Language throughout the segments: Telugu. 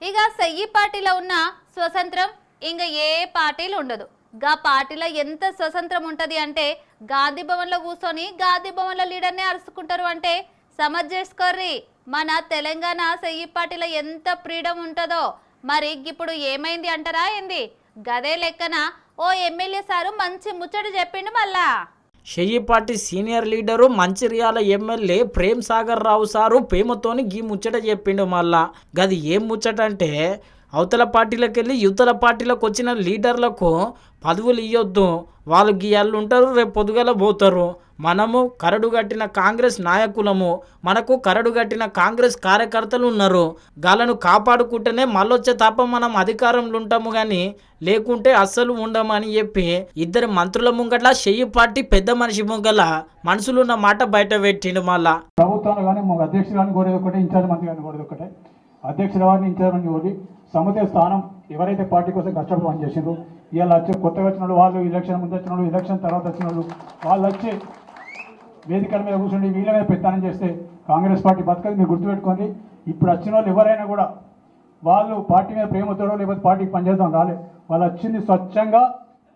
ఇక సెయ్యి పార్టీలో ఉన్న స్వతంత్రం ఇంకా ఏ పార్టీలు ఉండదు. గా పార్టీలో ఎంత స్వతంత్రం ఉంటది అంటే గాంధీ భవన్లో కూర్చొని గాంధీ భవన్లో లీడర్నే అరుచుకుంటారు అంటే సమజ్ చేసుకోర్రి. మన తెలంగాణ సెయ్యి పార్టీలో ఎంత ఫ్రీడమ్ ఉంటుందో మరి ఇప్పుడు ఏమైంది అంటారా ఏంది? గదే లెక్కన ఓ ఎమ్మెల్యే సారు మంచి ముచ్చట చెప్పిండు. మళ్ళా షెయ్యి party senior leader Mancherial MLA Prem Sagar Rao sir ప్రేమతోని గీ ముచ్చట చెప్పిండు. మళ్ళా గది ఏం ముచ్చట అంటే అవతల పార్టీలకు వెళ్ళి యువతల పార్టీలకు వచ్చిన లీడర్లకు పదవులు ఇవ్వొద్దు, వాళ్ళు గీయాళ్ళు ఉంటారు, రేపు పొద్దుగల పోతారు. మనము కరడు కట్టిన కాంగ్రెస్ నాయకులము, మనకు కరడు కట్టిన కాంగ్రెస్ కార్యకర్తలు ఉన్నారు, గాలను కాపాడుకుంటేనే మళ్ళొచ్చే తప్ప మనం అధికారంలో ఉంటాము కానీ లేకుంటే అస్సలు ఉండమని చెప్పి ఇద్దరు మంత్రుల ముంగట్ల షెయ్యి పార్టీ పెద్ద మనిషి ముంగల మనుషులు ఉన్న మాట బయట పెట్టిండు. మళ్ళా ప్రభుత్వాలు కానీ అధ్యక్షులు కానీ కోరేది ఒకటే, ఇన్ఛార్జ్ మంత్రి కానీ కోరేది ఒకటే. అధ్యక్షుల వారిని ఇన్ఛార్జ్ మంత్రి కోరి సముదాయ స్థానం ఎవరైతే పార్టీ కోసం కష్టపడి పనిచేసిండ్రు, ఇవాళ వచ్చి కొత్తగా వచ్చిన వాళ్ళు, ఎలక్షన్ ముందు వచ్చిన వాళ్ళు, ఎలక్షన్ తర్వాత వచ్చిన వాళ్ళు వచ్చి వేదికల మీద కూర్చొని వీళ్ళ మీద పెత్తనం చేస్తే కాంగ్రెస్ పార్టీ బతకదు. మీరు గుర్తుపెట్టుకోండి, ఇప్పుడు వచ్చిన వాళ్ళు ఎవరైనా కూడా వాళ్ళు పార్టీ మీద ప్రేమతోడో లేకపోతే పార్టీకి పనిచేద్దాం రాలే. వాళ్ళు వచ్చింది స్వచ్ఛంగా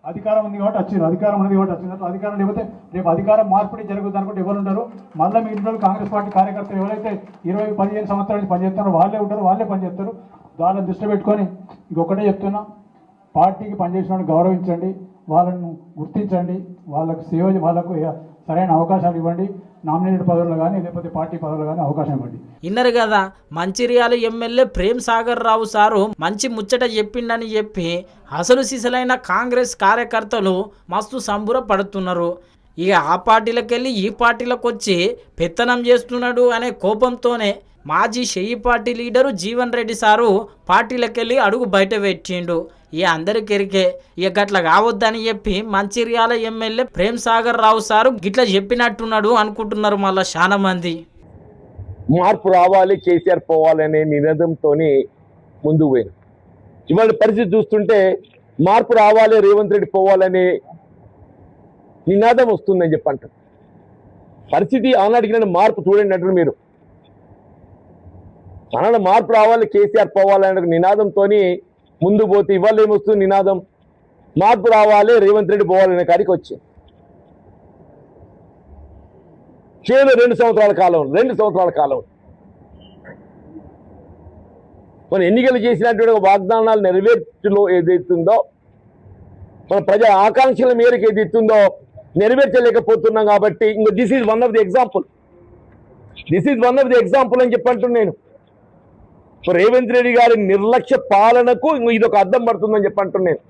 అధికారం ఉంది కాబట్టి వచ్చింది, అధికారం ఉన్నది కాబట్టి వచ్చినట్టు. అధికారం లేకపోతే రేపు అధికారం మార్పిడి జరుగుతుంది అనుకుంటే ఎవరు ఉంటారు? మళ్ళీ మీ ఇంట్లో కాంగ్రెస్ పార్టీ కార్యకర్తలు ఎవరైతే 20-15 సంవత్సరాల నుంచి పనిచేస్తున్నారో వాళ్ళే ఉంటారు, వాళ్ళే పనిచేస్తారు. వాళ్ళని దృష్టి పెట్టుకొని ఇంకొకటే చెప్తున్నా, పార్టీకి పనిచేసిన వాళ్ళని గౌరవించండి, వాళ్ళను గుర్తించండి, వాళ్ళకు సేవ, వాళ్ళకు సరైన అవకాశాలు ఇవ్వండి. నామినేటెడ్ పదవులు కానీ లేకపోతే పార్టీ పదవులు కానీ అవకాశం ఇవ్వండి. ఇన్నరు కదా మంచిర్యాల ఎమ్మెల్యే ప్రేమ్ సాగర్ రావు సారు మంచి ముచ్చట చెప్పిండని చెప్పి అసలు సిసలైన కాంగ్రెస్ కార్యకర్తలు మస్తు సంబుర పడుతున్నారు. ఇక ఆ పార్టీలకు వెళ్ళి ఈ పార్టీలకు వచ్చి పెత్తనం చేస్తున్నాడు అనే కోపంతోనే మాజీ షెయ్యి party leader Jeevan Reddy sir పార్టీలకు వెళ్ళి అడుగు బయట పెట్టిండు. ఇక అందరికెరికే ఇక గట్ల కావద్దని చెప్పి మంచిర్యాల ఎమ్మెల్యే ప్రేమ్ సాగర్ రావు సారు గిట్లా చెప్పినట్టున్నాడు అనుకుంటున్నారు మళ్ళీ చాలా మంది. మార్పు రావాలి, కేసీఆర్ పోవాలనే నినాదంతో ముందుకు పోయిన ఇవాళ పరిస్థితి చూస్తుంటే మార్పు రావాలి, రేవంత్ రెడ్డి పోవాలనే నినాదం వస్తుందని చెప్పి అంటారు. పరిస్థితి ఆనాటికి మార్పు చూడండి అంటారు మీరు. ఆనాడు మార్పు రావాలి, కేసీఆర్ పోవాలనే నినాదంతో ముందు పోతే ఇవాళ ఏమొస్తుంది నినాదం? మార్పు రావాలి, రేవంత్ రెడ్డి పోవాలనే కాడికి వచ్చింది. కేవలం 2 సంవత్సరాల కాలం మన ఎన్నికలు చేసినటువంటి వాగ్దానాలు నెరవేర్చులో ఏదైతుందో, మన ప్రజా ఆకాంక్షల మేరకు ఏదైతుందో నెరవేర్చలేకపోతున్నాం. కాబట్టి ఇంకో this is one of the example అని చెప్పంటున్నాను నేను. రేవంత్ రెడ్డి గారి నిర్లక్ష్య పాలనకు ఇదొక అద్దం పడుతుందని చెప్పంటున్నాను.